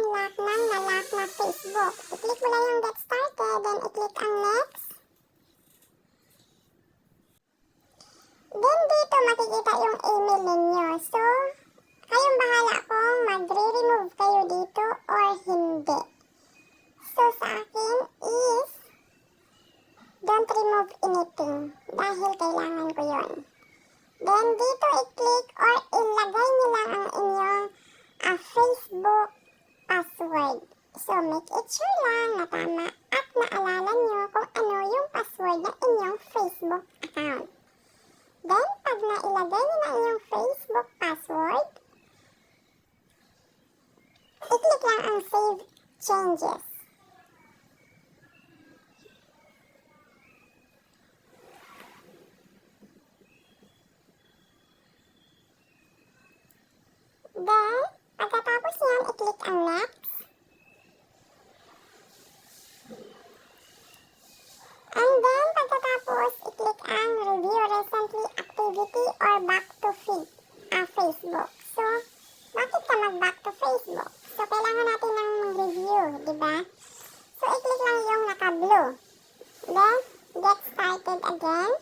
mag-unlock ng na-lock na Facebook. I-click mo lang yung get started, then i-click ang next. Then dito makikita yung email ninyo. So, kayong bahala kung magre-remove kayo dito or hindi. So, sa akin is don't remove anything dahil kailangan ko yun. Then, dito i-click or ilagay nyo lang ang inyong Facebook password. So, make it sure lang na tama at naalala nyo kung ano yung password ng inyong Facebook account. Then, pag nailagay nyo na inyong Facebook password, i-click lang ang Save Changes. Then, pagkatapos yan, i-click ang Next. And then, pagkatapos, i-click ang Review Recently Activity or Back to Facebook. So, bakit ka mag-back to Facebook? So, kailangan natin ng review, diba? So, i-click lang yung naka-blue. Then, get started again.